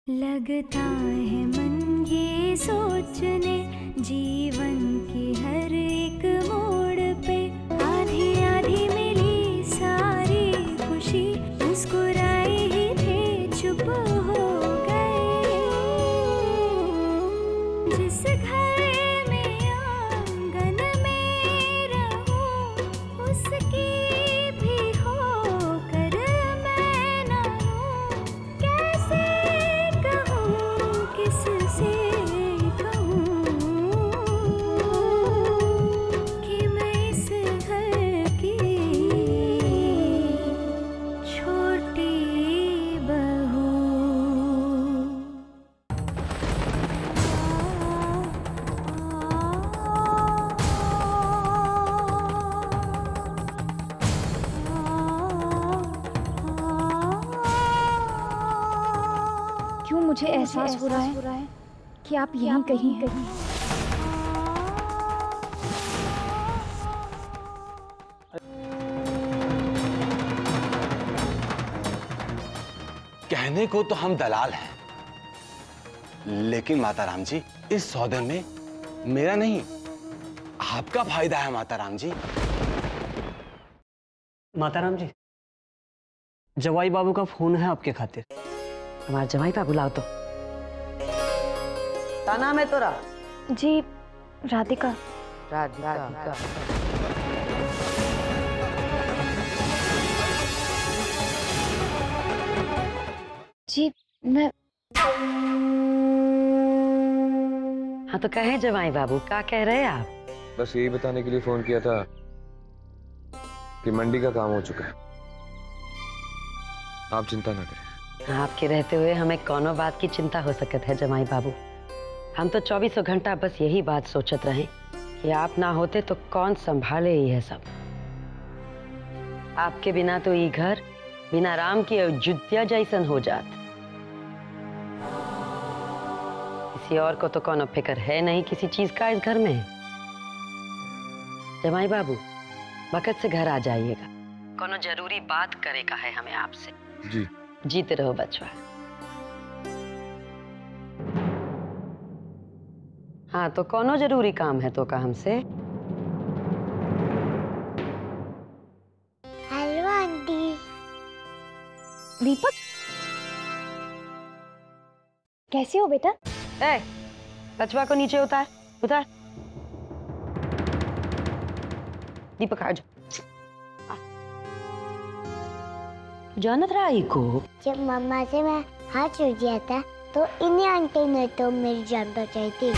लगता है मन ये सोचने जीवन की हर एक मोड़ पे आधी आधी मिली सारी खुशी मुस्कुराए ही थे चुप हो गए। जिस घर में आंगन में रहूं उसकी भी होकर मैं ना हूं। कैसे किससे कहूँ कि मैं इस घर की छोटी बहू। क्यों मुझे एहसास हो रहा है कि आप यहीं कहीं हैं। कहने को तो हम दलाल हैं, लेकिन माता राम जी इस सौदे में मेरा नहीं आपका फायदा है। माता राम जी, माता राम जी, जवाई बाबू का फोन है आपके खातिर। हमारे जवाई बाबू लाओ तो। क्या नाम है तोरा? जी राधिका। राधिका। जी मैं। हाँ तो कहे जवाई बाबू, क्या कह रहे हैं आप? बस यही बताने के लिए फोन किया था कि मंडी का काम हो चुका है, आप चिंता ना करें। आपके रहते हुए हमें कौनो बात की चिंता हो सकत है जमाई बाबू। हम तो 24 घंटा बस यही बात सोचत रहे कि आप ना होते तो कौन संभाले ये सब। आपके बिना तो ये घर बिना राम की अयोध्या जैसन हो जात। किसी और को तो कौनो फिक्र है नहीं किसी चीज का इस घर में। जमाई बाबू वक्त से घर आ जाइएगा, कोनो जरूरी बात करे का है हमें आपसे। जी। जीते रहो बचवा। हाँ तो कोनो जरूरी काम है तो का हमसे? Hello aunty. दीपक कैसे हो बेटा? ए, बचवा को नीचे उतार उतार। दीपक आ जाओ। जानत रहा को जब मम्मा से मैं हाथ छूट गया था तो इन्हीं आंटी ने तो मेरी जान बचाई थी।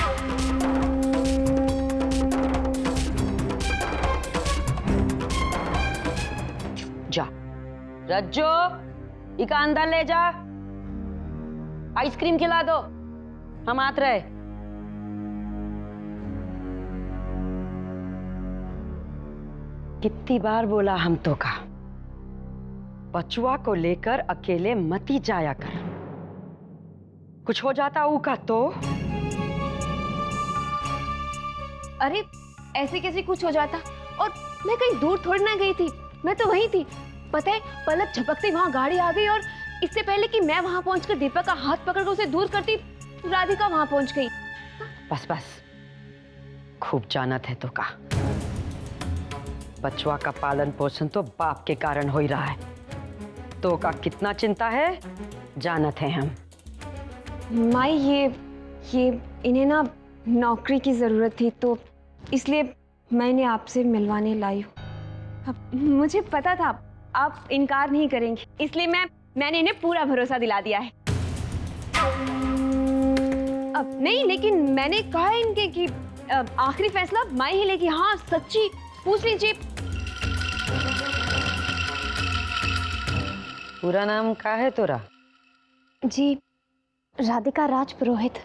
जा रज्जो, इका अंदर ले जा, आइसक्रीम खिला दो, हम आत रहे। कितनी बार बोला हम तो का बचुआ को लेकर अकेले मती जाया कर, कुछ हो जाता ऊका तो। अरे ऐसे कैसे कुछ हो जाता? और मैं कहीं दूर थोड़ी ना गई थी, मैं तो वहीं थी। पता है पलक झपकते वहां गाड़ी आ गई और इससे पहले कि मैं वहां पहुंचकर दीपक का हाथ पकड़कर उसे दूर करती, राधिका वहां पहुंच गई। बस बस, खूब जानत है तो का बचवा का पालन पोषण तो बाप के कारण हो ही रहा है। तो का कितना चिंता है जानत है हम। माई ये इन्हें ना नौकरी की जरूरत थी तो इसलिए मैंने आपसे मिलवाने लाई हूँ। अब मुझे पता था आप इनकार नहीं करेंगे, इसलिए मैंने इन्हें पूरा भरोसा दिला दिया है। अब नहीं, लेकिन मैंने कहा है इनके कि आखिरी फैसला माई ही लेगी। हाँ सच्ची, पूछ लीजिए। पूरा नाम क्या है तोरा? जी राधिका राजपुरोहित।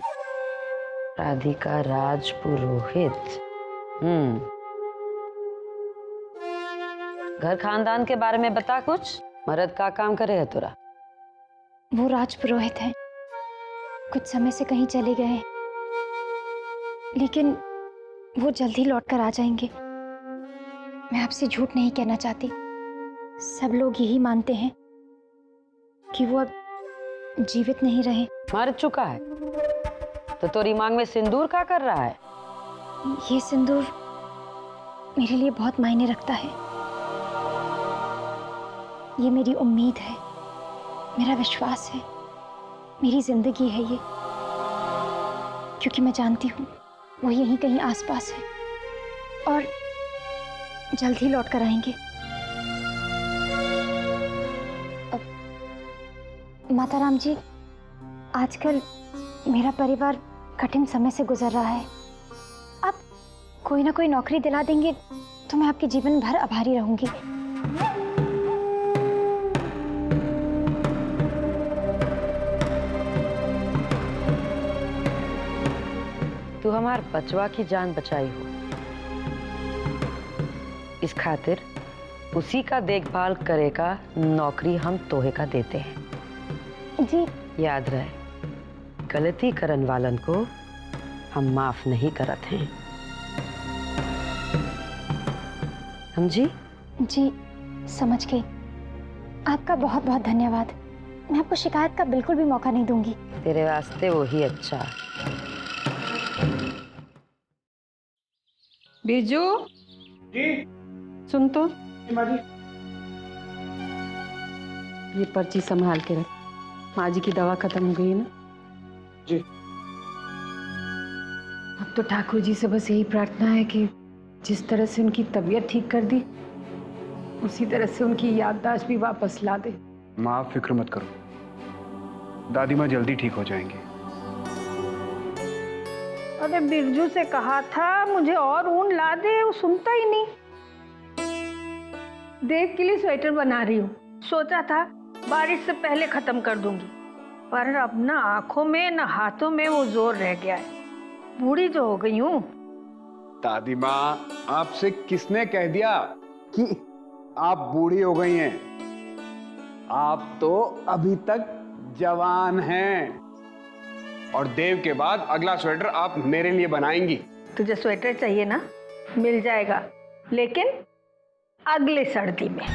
राधिका राजपुरोहित। घर खानदान के बारे में बता कुछ। मर्द का काम करे है तोरा? वो राजपुरोहित है, कुछ समय से कहीं चले गए हैं, लेकिन वो जल्दी लौट कर आ जाएंगे। मैं आपसे झूठ नहीं कहना चाहती, सब लोग यही मानते हैं कि वो अब जीवित नहीं रहे। मर चुका है तो तोरी मांग में सिंदूर क्या कर रहा है? ये सिंदूर मेरे लिए बहुत मायने रखता है। ये मेरी उम्मीद है, मेरा विश्वास है, मेरी जिंदगी है ये, क्योंकि मैं जानती हूँ वो यहीं कहीं आसपास है और जल्द ही लौट कर आएंगे। माता राम जी, आजकल मेरा परिवार कठिन समय से गुजर रहा है। आप कोई ना कोई नौकरी दिला देंगे तो मैं आपके जीवन भर आभारी रहूंगी। तू हमार बचवा की जान बचाई हो, इस खातिर उसी का देखभाल करेगा नौकरी हम तोहे का देते हैं। जी याद रहे, गलती करन वालन को हम माफ नहीं करत हैं, समझी? जी समझ गई। आपका बहुत बहुत धन्यवाद। मैं आपको शिकायत का बिल्कुल भी मौका नहीं दूंगी। तेरे वास्ते वही अच्छा। बिरजू जी सुन तो, माँ जी। ये पर्ची संभाल के रख। माँ जी की दवा खत्म हो गई है ना? जी। अब तो ठाकुर जी से बस यही प्रार्थना है कि जिस तरह से उनकी तबीयत ठीक कर दी, उसी तरह से उनकी याददाश्त भी वापस ला दे। माँ आप फिक्र मत करो, दादी माँ जल्दी ठीक हो जाएंगी। अरे बिरजू से कहा था मुझे और ऊन ला दे, वो सुनता ही नहीं। देव के लिए स्वेटर बना रही हूँ, सोचा था बारिश से पहले खत्म कर दूंगी, पर अब ना आंखों में ना हाथों में वो जोर रह गया है। बूढ़ी जो हो गई हूँ। दादी माँ आपसे किसने कह दिया कि आप बूढ़ी हो गई हैं? आप तो अभी तक जवान हैं और देव के बाद अगला स्वेटर आप मेरे लिए बनाएंगी। तुझे स्वेटर चाहिए ना, मिल जाएगा, लेकिन अगले सर्दी में।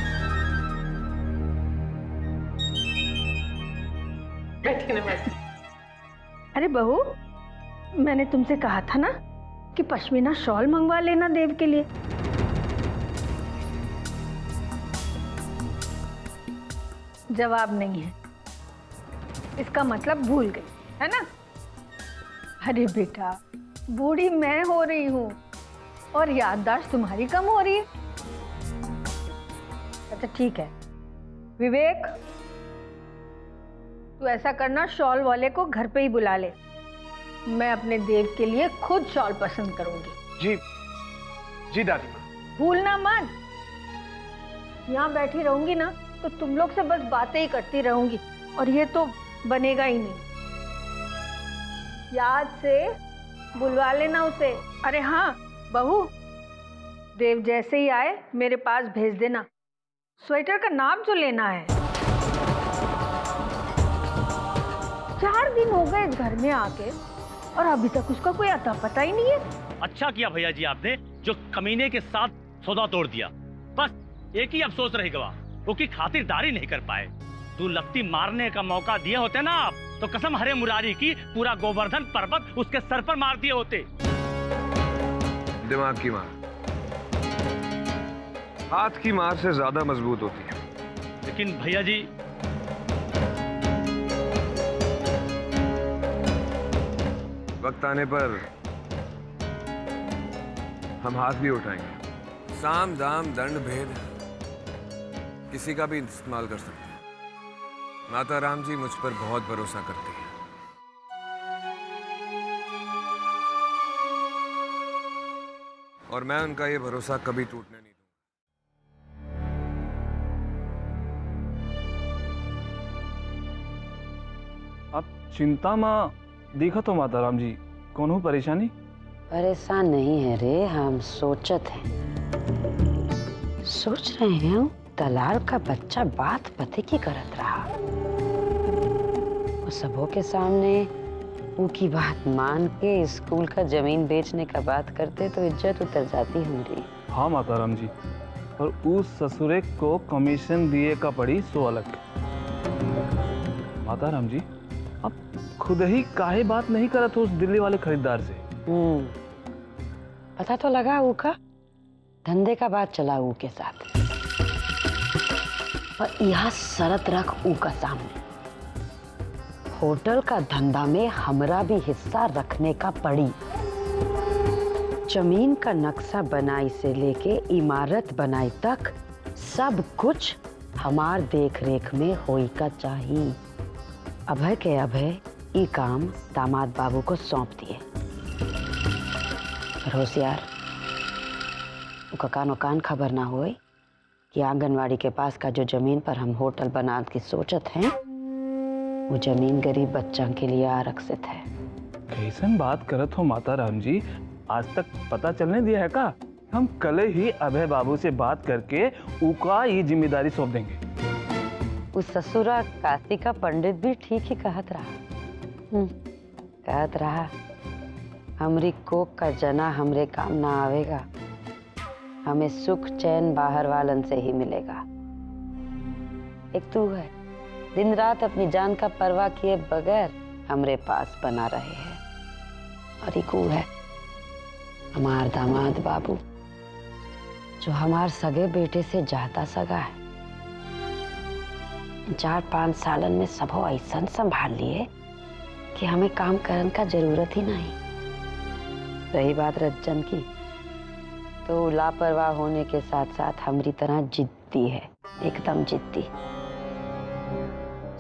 अरे बहू, मैंने तुमसे कहा था ना कि पश्मीना शॉल मंगवा लेना देव के लिए। जवाब नहीं है, इसका मतलब भूल गई है ना? अरे बेटा, बूढ़ी मैं हो रही हूँ और याददाश्त तुम्हारी कम हो रही है। अच्छा ठीक है विवेक, तू ऐसा करना, शॉल वाले को घर पे ही बुला ले। मैं अपने देव के लिए खुद शॉल पसंद करूंगी। जी जी दादी माँ। भूलना मत। यहाँ बैठी रहूंगी ना तो तुम लोग से बस बातें ही करती रहूंगी और ये तो बनेगा ही नहीं। याद से बुलवा लेना उसे। अरे हाँ बहू, देव जैसे ही आए मेरे पास भेज देना। स्वेटर का नाप जो लेना है। 4 दिन हो गए घर में आके और अभी तक उसका कोई अता पता ही नहीं है। अच्छा किया भैया जी आपने जो कमीने के साथ सौदा तोड़ दिया। बस एक ही अफसोस रह गया, वो की खातिरदारी नहीं कर पाए। तू लत्ती मारने का मौका दिए होते ना आप, तो कसम हरे मुरारी की पूरा गोवर्धन पर्वत उसके सर पर मार दिए होते। दिमाग की मार हाथ की मार से ज्यादा मजबूत होती है। लेकिन भैया जी, वक्त आने पर हम हाथ भी उठाएंगे। साम दाम दंड भेद किसी का भी इस्तेमाल कर सकते हैं। माता राम जी मुझ पर बहुत भरोसा करती हैं। और मैं उनका ये भरोसा कभी टूटने नहीं दूंगा। आप चिंता माँ देखा तो माता राम जी, कौन हो परेशानी? परेशान नहीं है रे, हम सोचत हैं। सोच रहे हैं दलाल का बच्चा बात पते की करत रहा, वो सबों के सामने उनकी बात मान के स्कूल का जमीन बेचने का बात करते तो इज्जत उतर जाती हमारी। हाँ माता राम जी, और उस ससुरे को कमीशन दिए का पड़ी सो अलग। माता राम जी, आप खुद ही काहे बात नहीं करत हो उस दिल्ली वाले खरीदार से? पता तो लगा ऊ का धंधे का बात चला ऊ के साथ, पर यह शरत रख ऊ का सामने, होटल का धंधा में हमरा भी हिस्सा रखने का पड़ी। जमीन का नक्शा बनाई से लेके इमारत बनाई तक सब कुछ हमार देख रेख में होई का चाहिए। अभय के अभय ई काम दामाद बाबू को सौंप दिए। पर होशियार, उका कानो कान खबर ना होए कि आंगनवाड़ी के पास का जो जमीन पर हम होटल बना की सोचत हैं, वो जमीन गरीब बच्चों के लिए आरक्षित है। कैसन बात करत हो माता राम जी, आज तक पता चलने दिया है का? हम कल ही अभय बाबू से बात करके उका ये जिम्मेदारी सौंप देंगे। उस ससुरा काशी का पंडित भी ठीक ही कहत रहा, हमरी कोक का जना हमरे काम ना आवेगा, हमें सुख चैन बाहर वालन से ही मिलेगा। एक तू है, दिन रात अपनी जान का परवाह किए बगैर हमरे पास बना रहे हैं, और एक है हमार दामाद बाबू, जो हमार सगे बेटे से ज्यादा सगा है। 4-5 सालन में सबो ऐसा संभाल लिए कि हमें काम करने का जरूरत ही नहीं। रही बात रज्जन की, तो लापरवाह होने के साथ साथ हमारी तरह जिद्दी है, एकदम जिद्दी।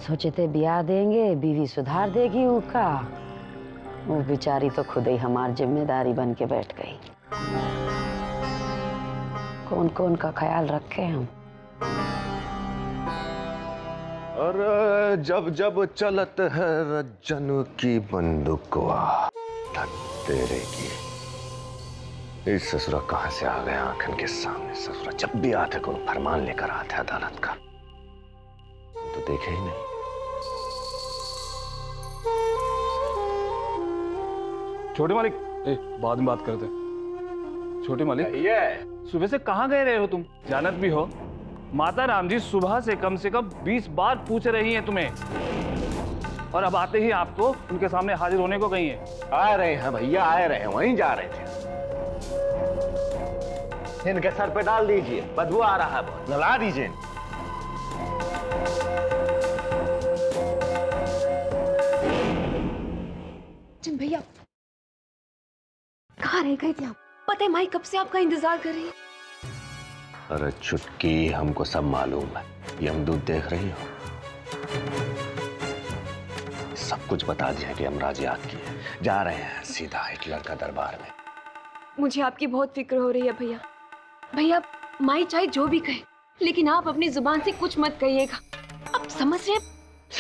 सोचे थे ब्याह देंगे, बीवी सुधार देगी उका, वो बेचारी तो खुद ही हमारी जिम्मेदारी बन के बैठ गई। कौन कौन का ख्याल रखे हम। और जब जब चलत है रज्जन की बंदूकवा तेरे की। इस ससुरा कहां से आ गया आंखन के सामने? ससुरा जब भी आते को फरमान लेकर आते अदालत का, तो देखे ही नहीं। छोटे मालिक, बाद में बात करते हैं। छोटे मालिक, सुबह से कहाँ गए रहे हो तुम? जानत भी हो माता राम जी सुबह से कम 20 बार पूछ रही हैं तुम्हें, और अब आते ही आप तो उनके सामने हाजिर होने को गई हैं। आ रहे हैं भैया, आ रहे हैं, वहीं जा रहे थे। इनके सर पे डाल दीजिए, बदबू आ रहा है बहुत, नला दीजिए। भैया कहाँ रह गए थे आप? पता है माई कब से आपका इंतजार कर रही है। अरे चुटकी, हमको सब मालूम है, यमदूत देख रही हो, सब कुछ बता दिया कि यमराज याद किए, जा रहे हैं सीधा हिटलर का दरबार में। मुझे आपकी बहुत फिक्र हो रही है भैया। भैया माई चाहे जो भी कहे, लेकिन आप अपनी जुबान से कुछ मत कहिएगा। आप समझ रहे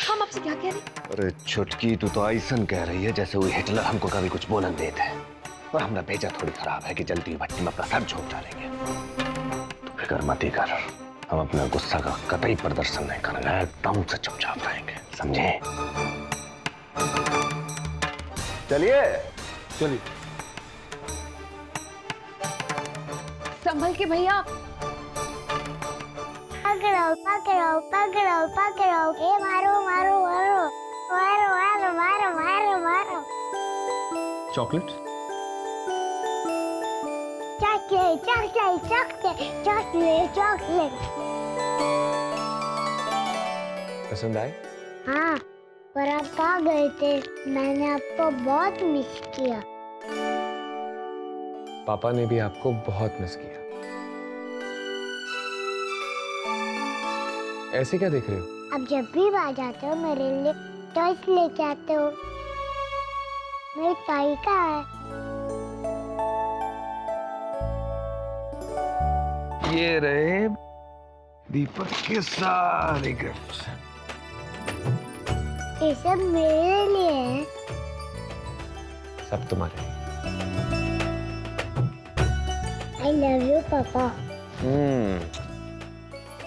हम आपसे क्या कह रहे हैं? अरे छुटकी, तू तो ऐसा कह रही है जैसे वो हिटलर हमको कभी कुछ बोलन देते हैं, और हमारा भेजा थोड़ी खराब है कि जल्दी भट्टी में अपना सर झोंक डालेंगे। तो फिक्र मत ही कर, हम अपना गुस्सा का कतई प्रदर्शन नहीं करेंगे, एकदम से चुपचाप रहेंगे, समझे? चलिए चलिए। संभल के भैया। पकड़ो पकड़ो पकड़ो पकड़ो, ए मारो मारो मारो मारो मारो मारो मारो मारो। Chocolate? Chocolate chocolate chocolate chocolate chocolate. पसंद आए? हाँ, पर आप कहाँ गए थे? मैंने आपको बहुत मिस किया। पापा ने भी आपको बहुत मिस किया। ऐसे क्या देख रहे हो? अब जब भी बाहर जाते हो मेरे लिए टॉयज लेके आते हो। मेरी ताई कहाँ है? ये रहे दीपक के सारे गिफ्ट्स। ये सब मेरे लिए है। सब तुम्हारे। I love you पापा।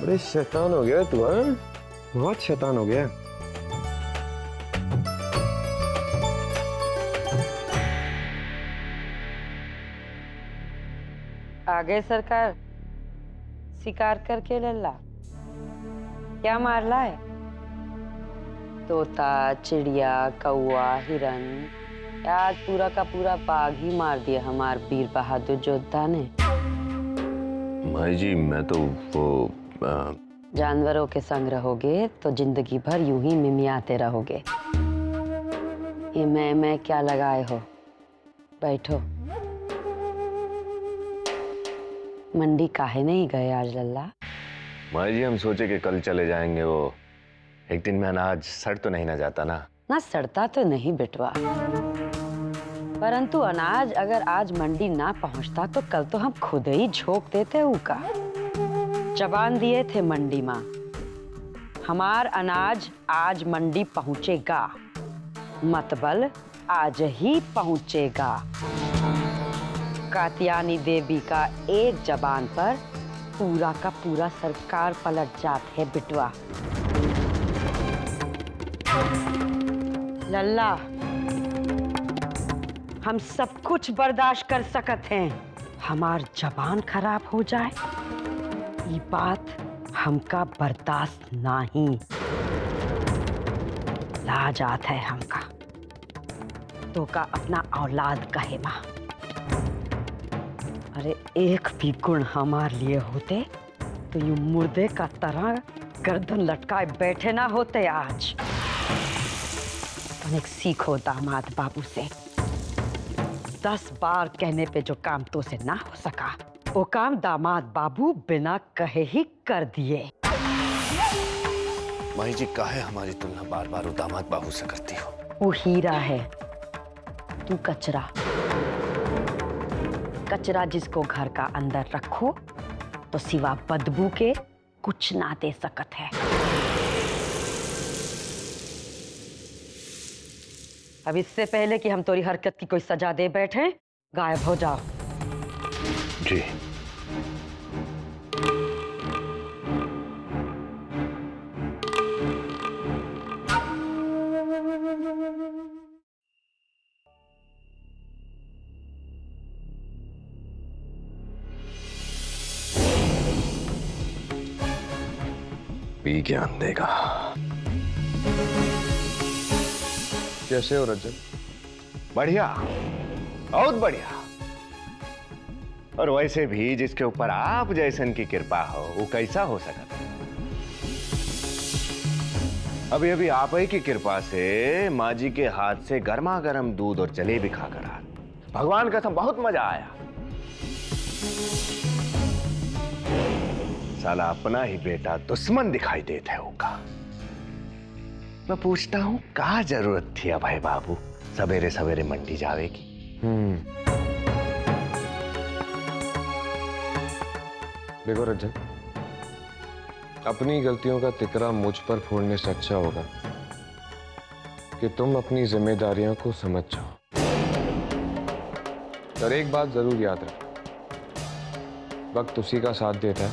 बड़े शैतान हो गया तू, हाँ? बहुत शैतान हो गया। आगे सरकार शिकार करके लल्ला क्या मारला है? तोता, चिड़िया, कौआ, हिरन, आज पूरा का पूरा बाघ ही मार दिया हमार वीर बहादुर योद्धा ने। माई जी मैं तो वो जानवरों के संग रहोगे तो जिंदगी भर यूं ही मिमियाते रहोगे। ये मैं क्या लगाए हो? बैठो। मंडी काहे नहीं गए आज लल्ला? माई जी हम सोचे कि कल चले जाएंगे, वो एक दिन में अनाज सड़ तो नहीं ना जाता ना? ना सड़ता तो नहीं बेटवा, परंतु अनाज अगर आज मंडी ना पहुंचता तो कल तो हम खुद ही झोंक देते उका। जबान दिए थे मंडी माँ, हमार अनाज आज मंडी पहुंचेगा, मतबल आज ही पहुंचेगा। कात्यायनी देवी का एक जबान पर पूरा का पूरा सरकार पलट जात है बिटवा। लल्ला हम सब कुछ बर्दाश्त कर सकत हैं, हमार जबान खराब हो जाए ये बात हमका बर्दाश्त नहीं। लाजात है हमका तो का अपना औलाद कहे माँ। अरे एक भी गुण हमार लिए होते तो यूं मुर्दे का तरह गर्दन लटकाए बैठे ना होते आज। अनेक सीखो दामाद बाबू से, 10 बार कहने पे जो काम तो से ना हो सका वो काम दामाद बाबू बिना कहे ही कर दिए। माई जी काहे हमारी तुलना बार बार दामाद बाबू से करती हो? वो हीरा है, तू कचरा। कचरा जिसको घर का अंदर रखो तो सिवा बदबू के कुछ ना दे सकत है। अब इससे पहले कि हम तोरी हरकत की कोई सजा दे बैठे, गायब हो जाओ। जी। भी ज्ञान देगा। कैसे हो रजत? बढ़िया, बहुत बढ़िया। और वैसे भी जिसके ऊपर आप जैसन की कृपा हो वो कैसा हो सकता है? अभी अभी आप ही की कृपा से माँ जी के हाथ से गर्मा गर्म दूध और जलेबी खाकर आ, भगवान कसम बहुत मजा आया। साला अपना ही बेटा दुश्मन दिखाई देता है उनका। मैं पूछता हूँ क्या जरूरत थी अभय बाबू सवेरे सवेरे मंडी जावे की? देखो रजत, अपनी गलतियों का तिकरा मुझ पर फोड़ने से अच्छा होगा कि तुम अपनी जिम्मेदारियों को समझ जाओ। और एक बात जरूर याद रख, वक्त उसी का साथ देता है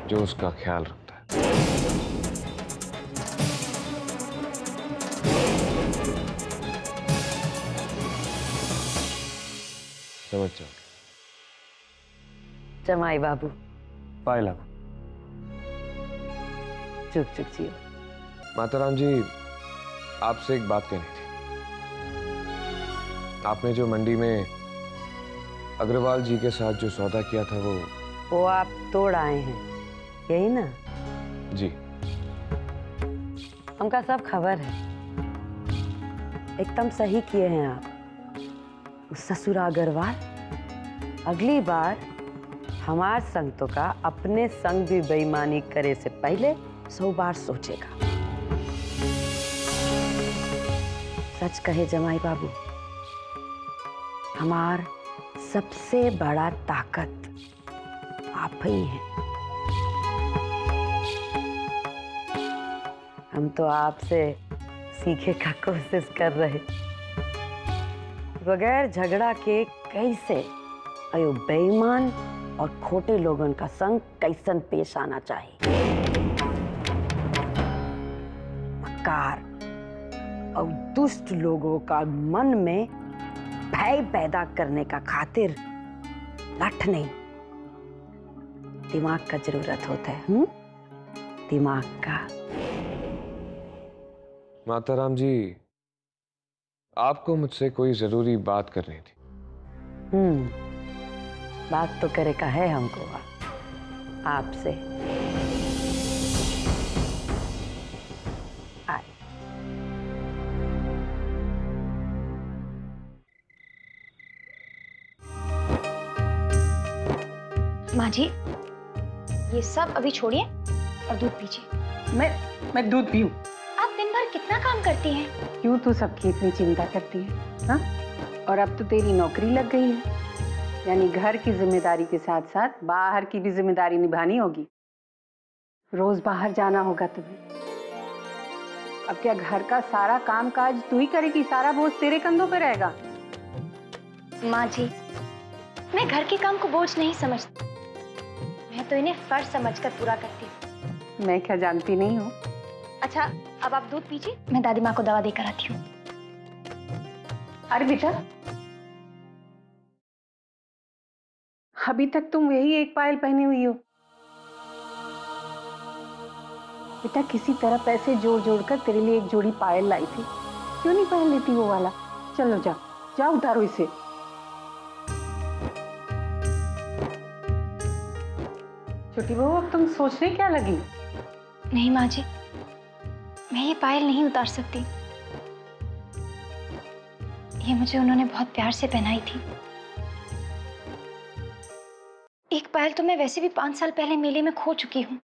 जो उसका ख्याल रखता है। समझ जाओ। जमाई बाबू। पायला। चुप चुप जियो। माताराम जी, आपसे एक बात कहनी थी। आपने जो मंडी में अग्रवाल जी के साथ जो सौदा किया था वो आप तोड़ आए हैं, यही ना? जी। हमका सब खबर है, एकदम सही किए हैं आप। उस ससुर अग्रवाल अगली बार हमार संग तो का अपने संग भी बेईमानी करे से पहले 100 बार सोचेगा। सच कहे जमाई बाबू, हमार सबसे बड़ा ताकत आप ही हैं। हम तो आपसे सीखे का कोशिश कर रहे, बगैर झगड़ा के कैसे अयो बेईमान और खोटे लोगों का संग कैसन पेश आना चाहिए। मक्कार और दुष्ट लोगों का मन में भय पैदा करने का खातिर लठ नहीं, दिमाग का जरूरत होता है। दिमाग का। माता राम जी, आपको मुझसे कोई जरूरी बात करनी थी। बात तो करे का है हमको आपसे। माँ जी, ये सब अभी छोड़िए और दूध पीजिए। मैं दूध पीऊं? आप दिन भर कितना काम करती हैं? क्यों तू सबकी इतनी चिंता करती है? हाँ? और अब तो तेरी नौकरी लग गई है, यानी घर की जिम्मेदारी के साथ साथ बाहर की भी जिम्मेदारी निभानी होगी। रोज बाहर जाना होगा तुम्हें। अब क्या घर का सारा काम काज तू ही करेगी? सारा बोझ तेरे कंधों पे रहेगा? माँ जी, मैं घर के काम को बोझ नहीं समझती, मैं तो इन्हें फर्ज समझकर पूरा करती हूँ। मैं क्या जानती नहीं हूँ? अच्छा, अब आप दूध पीजिए, मैं दादी माँ को दवा देकर आती हूँ। अरे बेटा, अभी तक तुम यही एक पायल पहनी हुई हो। बेटा, किसी तरह पैसे जोड़ जोड़ कर तेरे लिए एक जोड़ी पायल लाई थी, क्यों नहीं पहन लेती वो वाला? चलो जा, जा उतारो इसे। छोटी बहू, अब तुम सोचने क्या लगी? नहीं माँ जी, मैं ये पायल नहीं उतार सकती। ये मुझे उन्होंने बहुत प्यार से पहनाई थी। एक पायल तो मैं वैसे भी 5 साल पहले मेले में खो चुकी हूँ।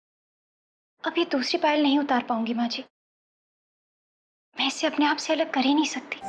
अब ये दूसरी पायल नहीं उतार पाऊंगी माँ जी। मैं इसे अपने आप से अलग कर ही नहीं सकती।